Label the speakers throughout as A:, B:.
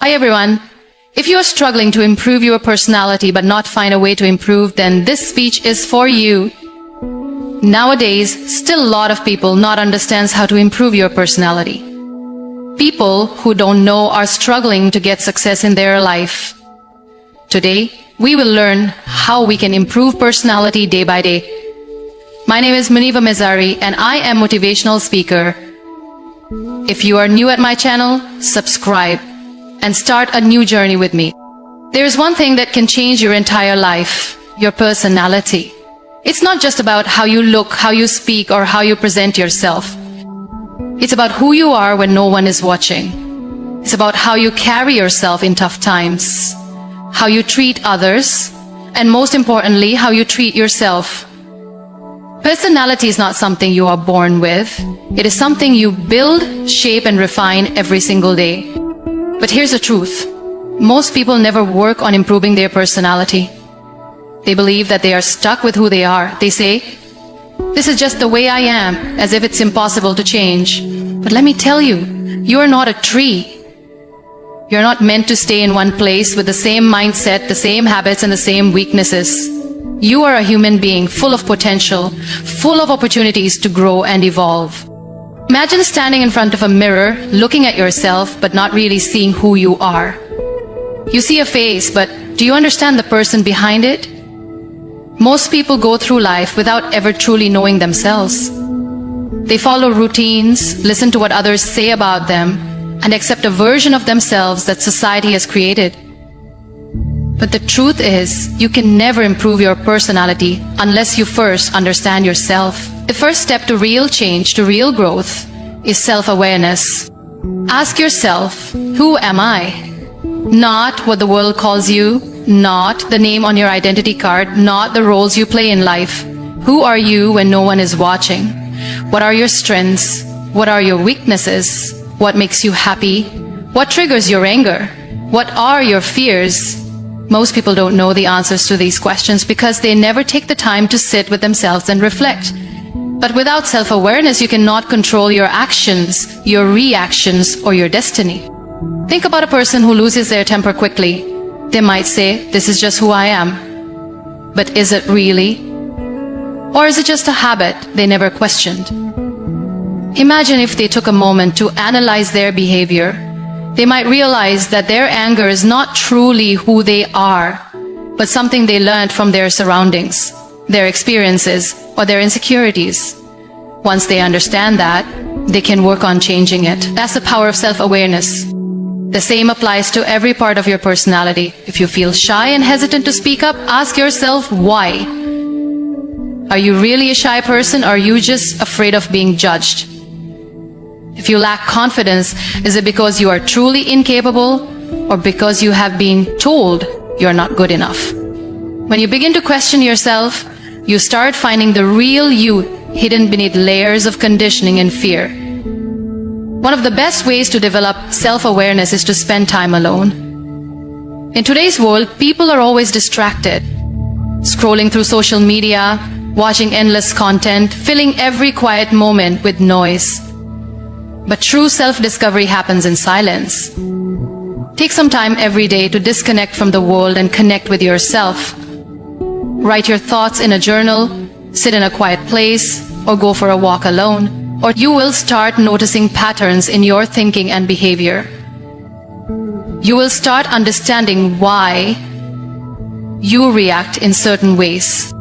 A: Hi everyone. If you are struggling to improve your personality but not find a way to improve, then this speech is for you. Nowadays, still a lot of people not understands how to improve your personality. People who don't know are struggling to get success in their life. Today, we will learn how we can improve personality day by day. My name is Muniba Mazari and I am motivational speaker. If you are new at my channel, subscribe and start a new journey with me. There's one thing that can change your entire life, your personality. It's not just about how you look, how you speak, or how you present yourself. It's about who you are when no one is watching. It's about how you carry yourself in tough times, how you treat others, and most importantly, how you treat yourself. Personality is not something you are born with. It is something you build, shape, and refine every single day. But here's the truth. Most people never work on improving their personality. They believe that they are stuck with who they are. They say, "This is just the way I am," as if it's impossible to change. But let me tell you, you are not a tree. You're not meant to stay in one place with the same mindset, the same habits, and the same weaknesses. You are a human being full of potential, full of opportunities to grow and evolve. Imagine standing in front of a mirror, looking at yourself, but not really seeing who you are. You see a face, but do you understand the person behind it? Most people go through life without ever truly knowing themselves. They follow routines, listen to what others say about them, and accept a version of themselves that society has created. But the truth is, you can never improve your personality unless you first understand yourself. The first step to real change, to real growth, is self-awareness. Ask yourself, who am I? Not what the world calls you, not the name on your identity card, not the roles you play in life. Who are you when no one is watching? What are your strengths? What are your weaknesses? What makes you happy? What triggers your anger? What are your fears? Most people don't know the answers to these questions because they never take the time to sit with themselves and reflect. But without self-awareness, you cannot control your actions, your reactions, or your destiny. Think about a person who loses their temper quickly. They might say, "This is just who I am." But is it really? Or is it just a habit they never questioned? Imagine if they took a moment to analyze their behavior. They might realize that their anger is not truly who they are, but something they learned from their surroundings, their experiences, or their insecurities. Once they understand that, they can work on changing it. That's the power of self-awareness. The same applies to every part of your personality. If you feel shy and hesitant to speak up, ask yourself why. Are you really a shy person, or are you just afraid of being judged? If you lack confidence, is it because you are truly incapable, or because you have been told you're not good enough? When you begin to question yourself, you start finding the real you hidden beneath layers of conditioning and fear. One of the best ways to develop self-awareness is to spend time alone. In today's world, people are always distracted, scrolling through social media, watching endless content, filling every quiet moment with noise. But true self-discovery happens in silence. Take some time every day to disconnect from the world and connect with yourself. Write your thoughts in a journal, sit in a quiet place, or go for a walk alone, or you will start noticing patterns in your thinking and behavior. You will start understanding why you react in certain ways.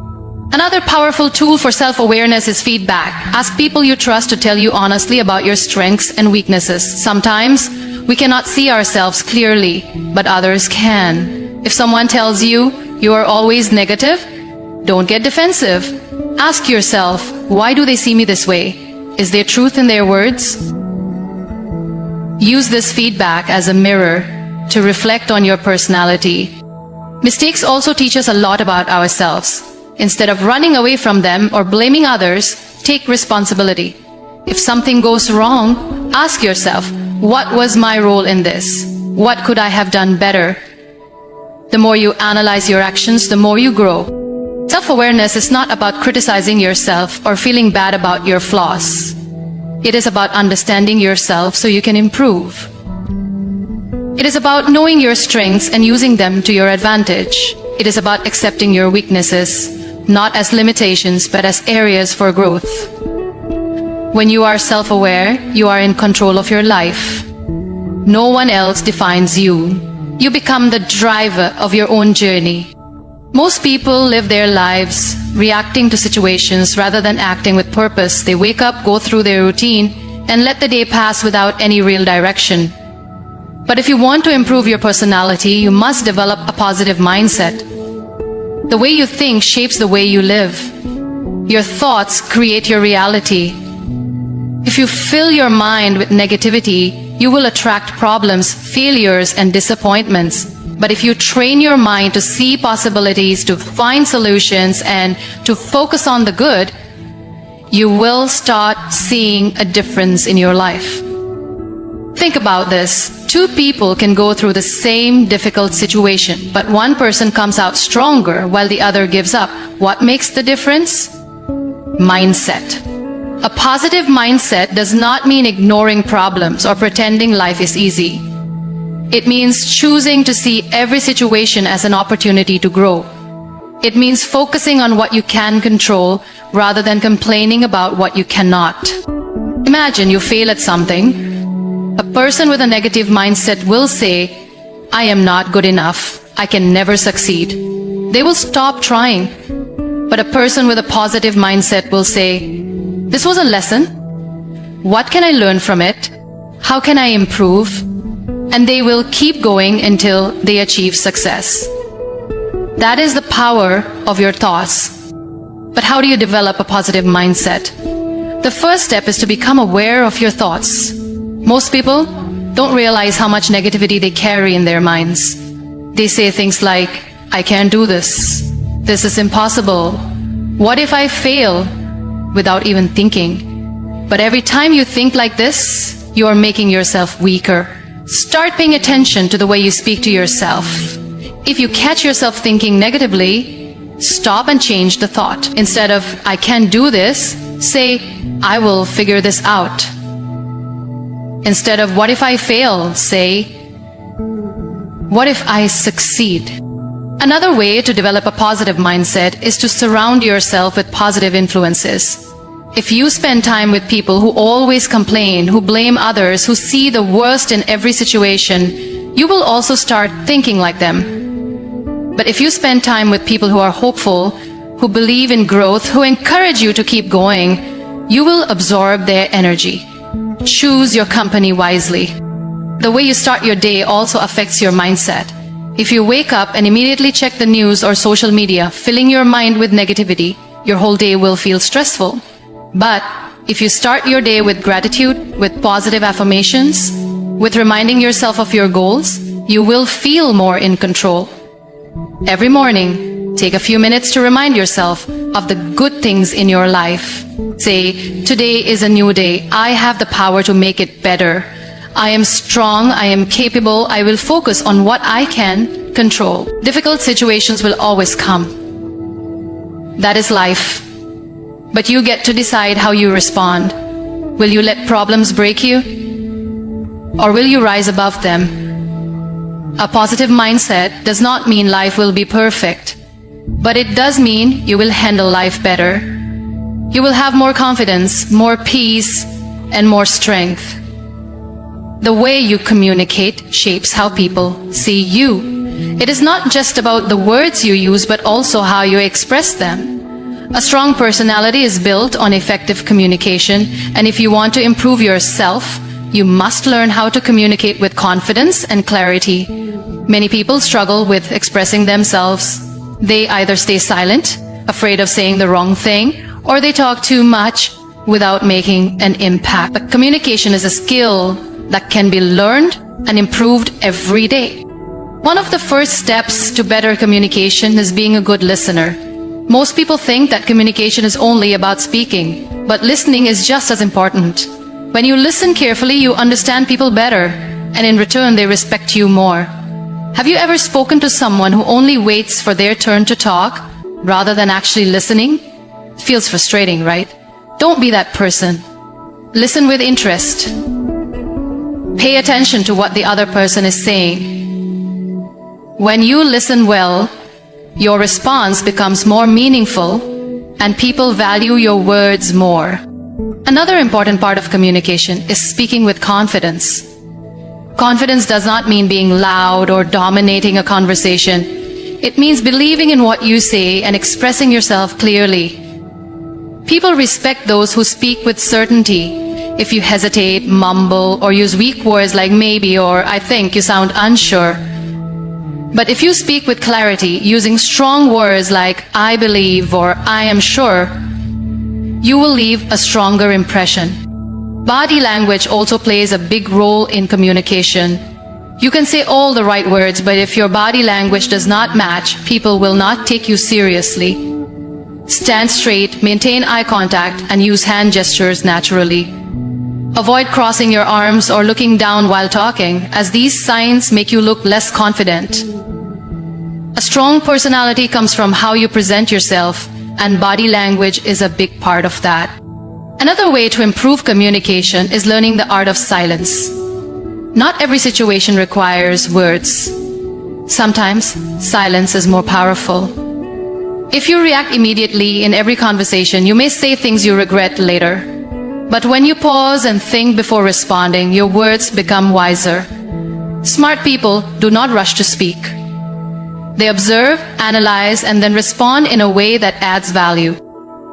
A: Another powerful tool for self-awareness is feedback. Ask people you trust to tell you honestly about your strengths and weaknesses. Sometimes we cannot see ourselves clearly, but others can. If someone tells you you are always negative, don't get defensive. Ask yourself, why do they see me this way? Is there truth in their words? Use this feedback as a mirror to reflect on your personality. Mistakes also teach us a lot about ourselves. Instead of running away from them or blaming others, take responsibility. If something goes wrong, ask yourself, what was my role in this? What could I have done better? The more you analyze your actions, the more you grow. Self-awareness is not about criticizing yourself or feeling bad about your flaws. It is about understanding yourself so you can improve. It is about knowing your strengths and using them to your advantage. It is about accepting your weaknesses, not as limitations, but as areas for growth. When you are self-aware, you are in control of your life. No one else defines you. You become the driver of your own journey. Most people live their lives reacting to situations rather than acting with purpose. They wake up, go through their routine, and let the day pass without any real direction. But if you want to improve your personality, you must develop a positive mindset. The way you think shapes the way you live. Your thoughts create your reality. If you fill your mind with negativity, you will attract problems, failures, and disappointments. But if you train your mind to see possibilities, to find solutions, and to focus on the good, you will start seeing a difference in your life. Think about this. Two people can go through the same difficult situation, but one person comes out stronger while the other gives up. What makes the difference? Mindset. A positive mindset does not mean ignoring problems or pretending life is easy. It means choosing to see every situation as an opportunity to grow. It means focusing on what you can control rather than complaining about what you cannot. Imagine you fail at something. A person with a negative mindset will say, "I am not good enough. I can never succeed." They will stop trying. But a person with a positive mindset will say, "This was a lesson. What can I learn from it? How can I improve?" And they will keep going until they achieve success. That is the power of your thoughts. But how do you develop a positive mindset? The first step is to become aware of your thoughts. Most people don't realize how much negativity they carry in their minds. They say things like, "I can't do this. This is impossible. What if I fail?" without even thinking. But every time you think like this, you are making yourself weaker. Start paying attention to the way you speak to yourself. If you catch yourself thinking negatively, stop and change the thought. Instead of, "I can't do this," say, "I will figure this out." Instead of, "What if I fail?" say, "What if I succeed?" Another way to develop a positive mindset is to surround yourself with positive influences. If you spend time with people who always complain, who blame others, who see the worst in every situation, you will also start thinking like them. But if you spend time with people who are hopeful, who believe in growth, who encourage you to keep going, you will absorb their energy. Choose your company wisely. The way you start your day also affects your mindset. If you wake up and immediately check the news or social media, filling your mind with negativity, your whole day will feel stressful. But if you start your day with gratitude, with positive affirmations, with reminding yourself of your goals, you will feel more in control. Every morning, take a few minutes to remind yourself of the good things in your life. Say, "Today is a new day. I have the power to make it better. I am strong. I am capable. I will focus on what I can control." Difficult situations will always come. That is life. But you get to decide how you respond. Will you let problems break you? Or will you rise above them? A positive mindset does not mean life will be perfect. But it does mean you will handle life better. You will have more confidence, more peace, and more strength. The way you communicate shapes how people see you. It is not just about the words you use, but also how you express them. A strong personality is built on effective communication, and if you want to improve yourself, you must learn how to communicate with confidence and clarity. Many people struggle with expressing themselves. They either stay silent, afraid of saying the wrong thing, or they talk too much without making an impact. But communication is a skill that can be learned and improved every day. One of the first steps to better communication is being a good listener. Most people think that communication is only about speaking, but listening is just as important. When you listen carefully, you understand people better, and in return, they respect you more. Have you ever spoken to someone who only waits for their turn to talk rather than actually listening? It feels frustrating, right? Don't be that person. Listen with interest. Pay attention to what the other person is saying. When you listen well, your response becomes more meaningful and people value your words more. Another important part of communication is speaking with confidence. Confidence does not mean being loud or dominating a conversation. It means believing in what you say and expressing yourself clearly. People respect those who speak with certainty. If you hesitate, mumble, or use weak words like maybe or I think, you sound unsure. But if you speak with clarity, using strong words like I believe or I am sure, you will leave a stronger impression. Body language also plays a big role in communication. You can say all the right words, but if your body language does not match, people will not take you seriously. Stand straight, maintain eye contact, and use hand gestures naturally. Avoid crossing your arms or looking down while talking, as these signs make you look less confident. A strong personality comes from how you present yourself, and body language is a big part of that. Another way to improve communication is learning the art of silence. Not every situation requires words. Sometimes, silence is more powerful. If you react immediately in every conversation, you may say things you regret later. But when you pause and think before responding, your words become wiser. Smart people do not rush to speak. They observe, analyze, and then respond in a way that adds value.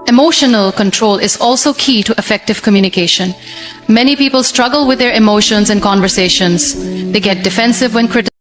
A: Emotional control is also key to effective communication. Many people struggle with their emotions in conversations. They get defensive when criticized.